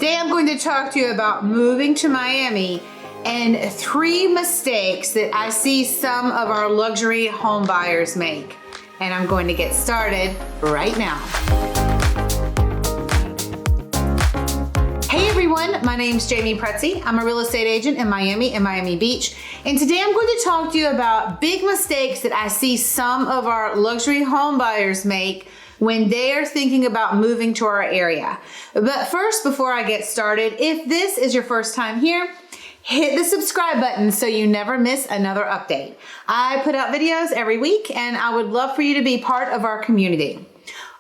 Today I'm going to talk to you about moving to Miami and 3 mistakes that I see some of our luxury home buyers make. And I'm going to get started right now. Hey everyone, my name's Jamey Prezzi. I'm a real estate agent in Miami and Miami Beach. And today I'm going to talk to you about big mistakes that I see some of our luxury home buyers make when they are thinking about moving to our area. But first, before I get started, if this is your first time here, hit the subscribe button so you never miss another update. I put out videos every week and I would love for you to be part of our community.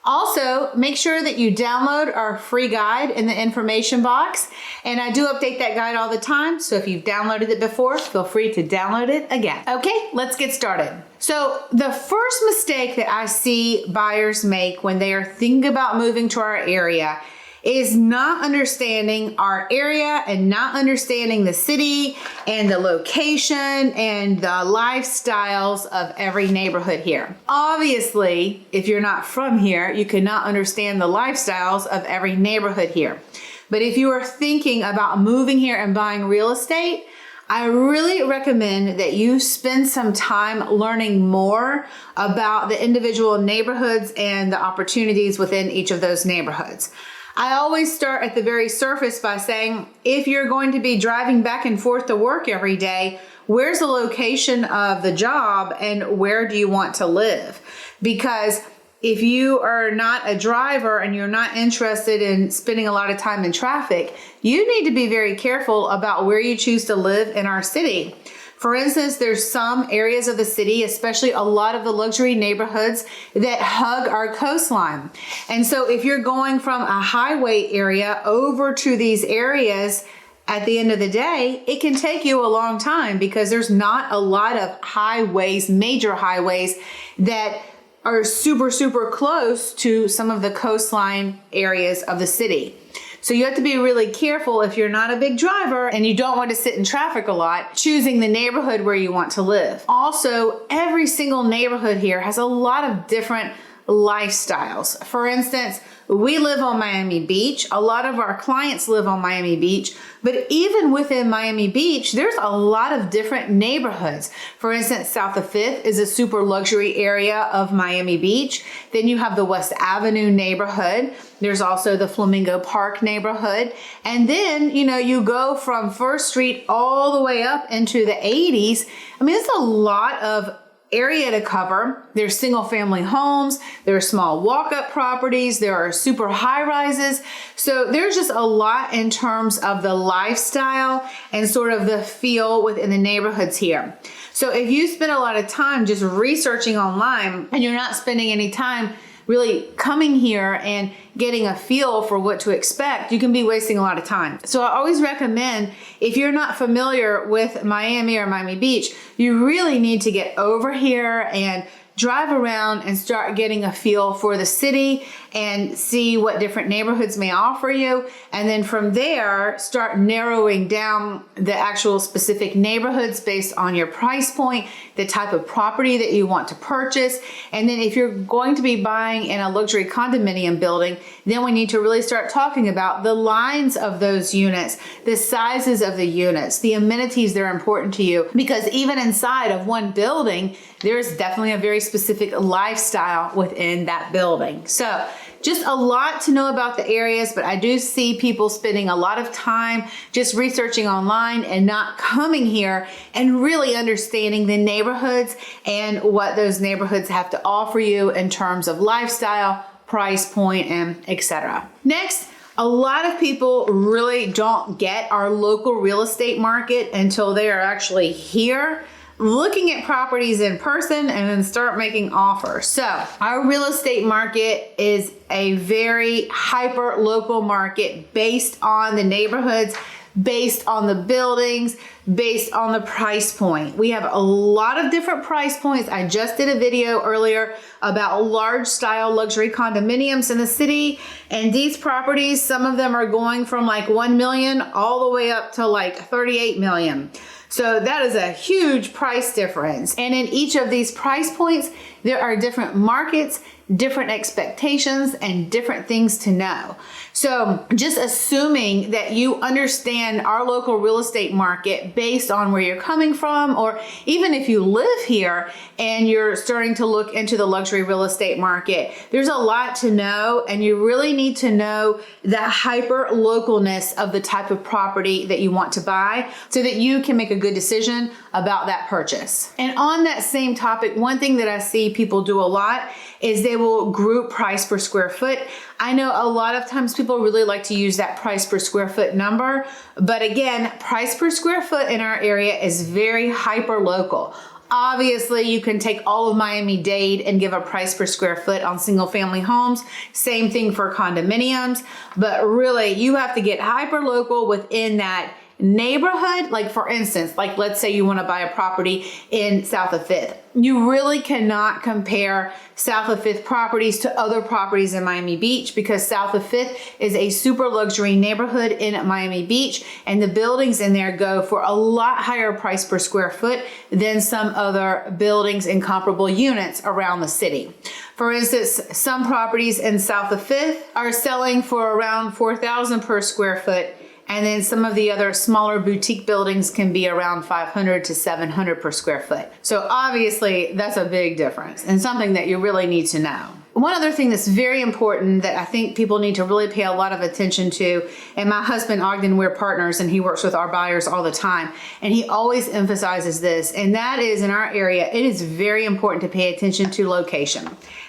Also, make sure that you download our free guide in the information box. And I do update that guide all the time. So if you've downloaded it before, feel free to download it again. Okay, let's get started. So the first mistake that I see buyers make when they are thinking about moving to our area is not understanding our area and not understanding the city and the location and the lifestyles of every neighborhood here. Obviously, if you're not from here, you cannot understand the lifestyles of every neighborhood here. But if you are thinking about moving here and buying real estate, I really recommend that you spend some time learning more about the individual neighborhoods and the opportunities within each of those neighborhoods. I always start at the very surface by saying, if you're going to be driving back and forth to work every day, where's the location of the job and where do you want to live? Because if you are not a driver and you're not interested in spending a lot of time in traffic, you need to be very careful about where you choose to live in our city. For instance, there's some areas of the city, especially a lot of the luxury neighborhoods that hug our coastline. And so if you're going from a highway area over to these areas, at the end of the day, it can take you a long time because there's not a lot of highways, major highways that are super close to some of the coastline areas of the city. So you have to be really careful if you're not a big driver and you don't want to sit in traffic a lot, choosing the neighborhood where you want to live. Also, every single neighborhood here has a lot of different lifestyles. For instance, we live on Miami Beach. A lot of our clients live on Miami Beach, but even within Miami Beach, there's a lot of different neighborhoods. For instance, South of 5th is a super luxury area of Miami Beach. Then you have the West Avenue neighborhood. There's also the Flamingo Park neighborhood. And then, you go from First Street all the way up into the 80s. I mean, it's a lot of area to cover. There's single family homes, there are small walk-up properties, there are super high rises. So there's just a lot in terms of the lifestyle and sort of the feel within the neighborhoods here. So if you spend a lot of time just researching online and you're not spending any time really coming here and getting a feel for what to expect, you can be wasting a lot of time. So I always recommend, if you're not familiar with Miami or Miami Beach, you really need to get over here and drive around and start getting a feel for the city and see what different neighborhoods may offer you. And then from there, start narrowing down the actual specific neighborhoods based on your price point, the type of property that you want to purchase. And then if you're going to be buying in a luxury condominium building, then we need to really start talking about the lines of those units, the sizes of the units, the amenities that are important to you. Because even inside of one building, there's definitely a very specific lifestyle within that building. So just a lot to know about the areas, but I do see people spending a lot of time just researching online and not coming here and really understanding the neighborhoods and what those neighborhoods have to offer you in terms of lifestyle, price point, and etc. Next, a lot of people really don't get our local real estate market until they are actually here, looking at properties in person, and then start making offers. So our real estate market is a very hyper local market based on the neighborhoods, based on the buildings, based on the price point. We have a lot of different price points. I just did a video earlier about large style luxury condominiums in the city. And these properties, some of them are going from like 1 million all the way up to like 38 million. So that is a huge price difference. And in each of these price points, there are different markets, different expectations, and different things to know. So just assuming that you understand our local real estate market based on where you're coming from, or even if you live here and you're starting to look into the luxury real estate market, there's a lot to know, and you really need to know the hyper localness of the type of property that you want to buy so that you can make a good decision about that purchase. And on that same topic, one thing that I see people do a lot is they will group price per square foot. I know a lot of times people really like to use that price per square foot number, but again, price per square foot in our area is very hyper local. Obviously, you can take all of Miami-Dade and give a price per square foot on single family homes. Same thing for condominiums, but really you have to get hyper local within that neighborhood. Like for instance, like let's say you want to buy a property in South of 5th. You really cannot compare South of 5th properties to other properties in Miami Beach, because South of 5th is a super luxury neighborhood in Miami Beach, and the buildings in there go for a lot higher price per square foot than some other buildings in comparable units around the city. For instance, some properties in South of 5th are selling for around $4,000 per square foot. And then some of the other smaller boutique buildings can be around $500 to $700 per square foot. So obviously that's a big difference and something that you really need to know. One other thing that's very important that I think people need to really pay a lot of attention to, and my husband Ognjen, we're partners and he works with our buyers all the time, and he always emphasizes this, and that is in our area, it is very important to pay attention to location.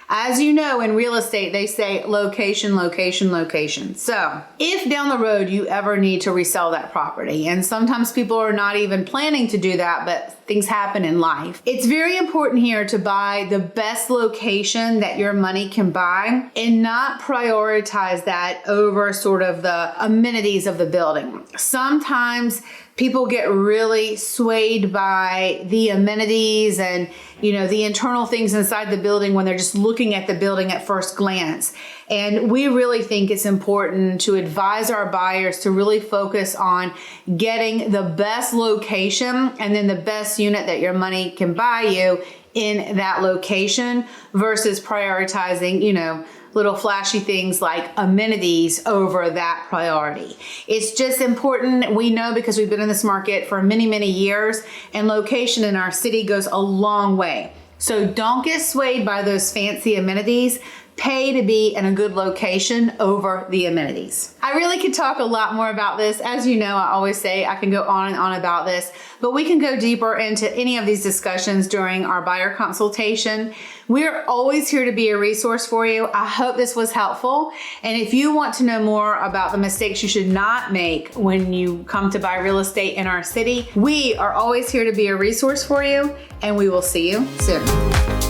As you know, in real estate, they say location, location, location. So if down the road you ever need to resell that property, and sometimes people are not even planning to do that, but things happen in life, it's very important here to buy the best location that your money can buy and not prioritize that over sort of the amenities of the building. Sometimes people get really swayed by the amenities and, you know, the internal things inside the building when they're just looking at the building at first glance. And we really think it's important to advise our buyers to really focus on getting the best location and then the best unit that your money can buy you in that location versus prioritizing, you know, little flashy things like amenities over that priority. It's just important. We know because we've been in this market for many, many years, and location in our city goes a long way. So don't get swayed by those fancy amenities. Pay to be in a good location over the amenities. I really could talk a lot more about this. As you know, I always say I can go on and on about this, but we can go deeper into any of these discussions during our buyer consultation. We're always here to be a resource for you. I hope this was helpful. And if you want to know more about the mistakes you should not make when you come to buy real estate in our city, we are always here to be a resource for you, and we will see you soon.